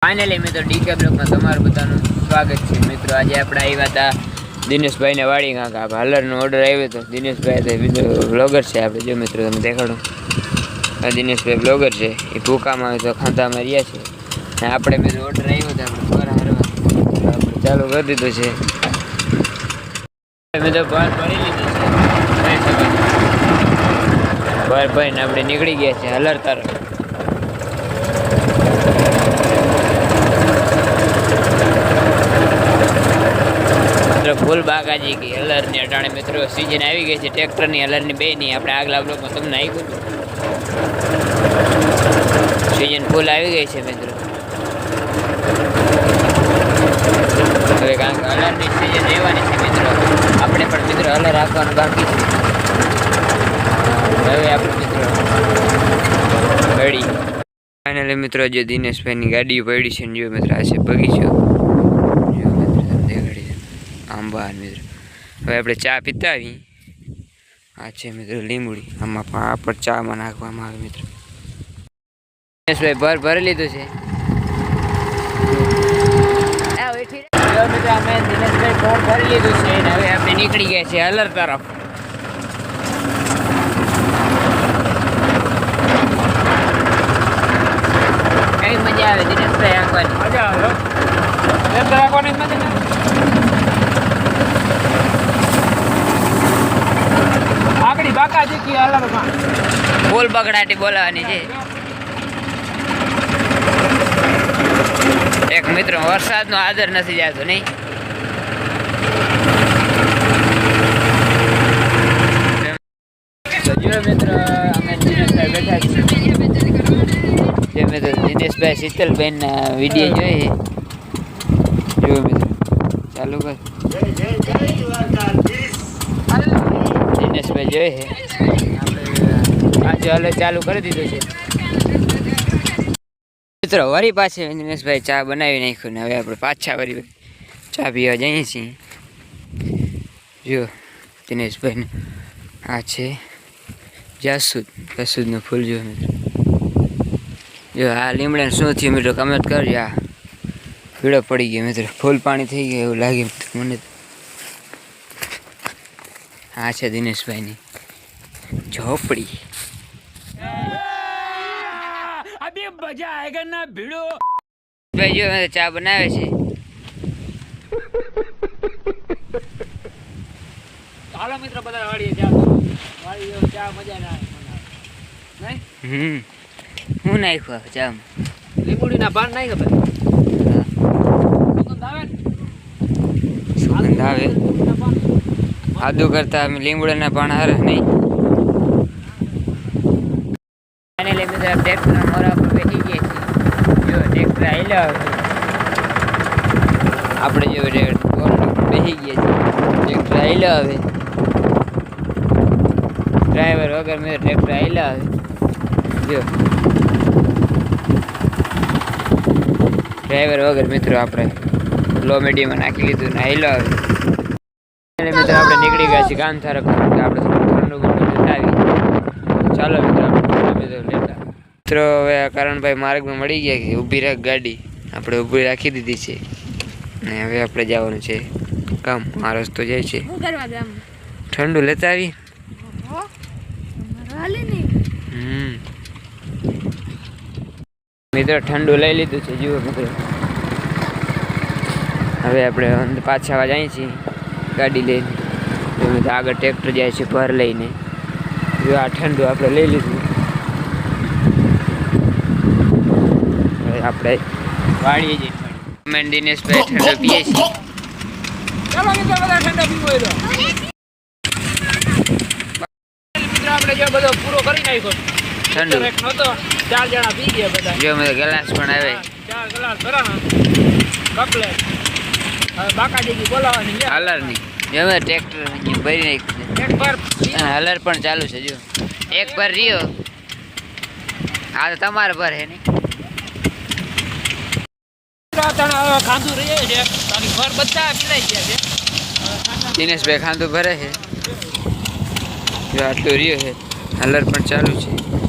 Finally મિત્રો decay બ્લોગમાં તમારું બધાનું સ્વાગત છે મિત્રો। આજે આપણે આવ્યા હતા દિનેશભાઈને વાડી કાંકા હાલરનો ઓર્ડર આવ્યો હતો। દિનેશભાઈ તો બ્લોગર છે આપણે, જો મિત્રો તમે દેખાડો આ દિનેશભાઈ બ્લોગર છે, એ ભૂકામાં તો ખાંધામાં રહ્યા છે ને આપણે મિત્રો ઓર્ડર આવ્યો હતો આપણે ફર હારવા આપણે ચાલુ કરી દીધું છે મિત્રો। બહાર ભરી લીધું છે બહાર ભરીને આપણે નીકળી ગયા છે હલર તરફ। ફૂલ બાગાજી की हलर ने अटाणे मित्रों सीजन આવી ગઈ છે ટ્રેક્ટર ની હલર ની બે ની આપણે આગલા બ્લોગમાં તમને આપ્યું હતું। सीजन ફૂલ આવી ગઈ છે મિત્રો। હવે કાંક હલર ની सीजन રહેવાની છે મિત્રો, આપણે પણ મિત્રો હલર રાખવાનું બાકી છે। હવે આપણે મિત્રો ગાડી ફાઇનલી મિત્રો જે દિનેશભાઈ ની ગાડી પડી છે જો મિત્રો આ છે બગીચો આંબા મિત્રો। હવે આપણે ચા પીતા આવી, આ છે મિત્રો લીંબુડી, આમાં પણ આ પણ ચામાં નાખવામાં આવે મિત્રો। દિનેશભાઈ ભરી લીધું છે મિત્રો, અમે દિનેશભાઈ ભરી લીધું છે અને હવે આપણે નીકળી ગયા છે હલર તરફ। કઈ મજા આવે દિનેશભાઈ આંકવાની? મજા આવે મજા આગળી બાકાજી કી હલરમાં બોલ બગડાટી બોલાવાની છે। એક મિત્રો વરસાદનો આદર નથી જાતો નહીં, તો જો મિત્રો અમે દિનેશભાઈ બેઠા છીએ, જે મિત્રો દિનેશભાઈ શીતલબેનના વિડીયો જોઈએ જો મિત્રો ચાલુ કર દિનેશભાઈ જોઈએ છે આપણે હાલે ચાલુ કરી દીધું છે મિત્રો। વરી પાસે દિનેશભાઈ ચા બનાવી નાખ્યું ને હવે આપણે પાછા વરી ચા પીવા જઈએ છીએ। જો દિનેશભાઈને આ છે જાસૂદનું ફૂલ જો મિત્રો, જો આ લીમડાને શું થયું મિત્રો કમેન્ટ કરજો। આ પીળો પડી ગયો મિત્રો, ફૂલ પાણી થઈ ગયું એવું લાગે મને। આ છે દિનેશભાઈની ઝોપડી। અભી મજા આયેગા ના ભીડો ભાઈ જો ચા બનાવે છે। ચાલો મિત્રો બધા વાડીએ ચા વાડી ચા મજા ના આવે નહીં। હું નાખ્યું ચામાં લીંબુડીના પાન નાખ ખબર સુગંધ આવે આદુ કરતા લીંબુડાના પાન હારે નહીં। ફાઇનલી મિત્રો ટ્રેક્ટરના મોરા પર બેસી ગયા છીએ, જો ટ્રેક્ટર હાલ્યો આપણે જો મોરા પર બેસી ગયા છીએ, ટ્રેક્ટર હાલ્યો આવે ડ્રાઈવર વગર મેં ટ્રેક્ટર હાલ્યો આવે જો ડ્રાઈવર વગર મિત્રો આપણે લો મીડિયમમાં નાખી લીધું ને હાલ્યો આવે। મિત્રો આપણે નીકળી ગયા છીએ ગામ તરફ, આપણે આવી ચાલો મિત્રો મિત્રો હવે કરણભાઈ માર્ગમાં મળી ગયા કે ઊભી રાખ ગાડી, આપણે ઊભી રાખી દીધી છે ને હવે આપણે જવાનું છે ગામ। આ રસ્તો જાય છે ઠંડુ લેતા આવી મિત્રો ઠંડુ લઈ લીધું છે જુઓ મિત્રો। હવે આપણે પાછા જઈએ છીએ ગાડી લઈને, આગળ ટ્રેક્ટર જાય છે ભર લઈને, જો આ ઠંડુ આપણે લઈ લીધું। હવે આપણે વાળીએ જઈએ અમે દિનેશભાઈ ઠંડો પીએ છીએ। ચાલો મિત્રો બધા ઠંડો પીવો મિત્રો આપણે જો બધો પૂરો કરી નાખ્યો ઠંડુ એક નતો 4 જણા પી ગયા બધા, જો મેં ગ્લાસ પણ આવે 4 ગ્લાસ ભરાણા કપલે બાકાજી કી બોલાવાની હલરની જેમ ટ્રેક્ટર ભરી નાખ્યું એક પર હલર પણ ચાલુ છે જો એક પર રહ્યો આ તો તમારે પર હે નહીં ખાંધું રહે છે તારી ઘર બધા પીડાઈ ગયા છે। દિનેશભાઈ ખાંધું ભરે છે જો આટલું રહ્યો છે હલર પણ ચાલુ છે।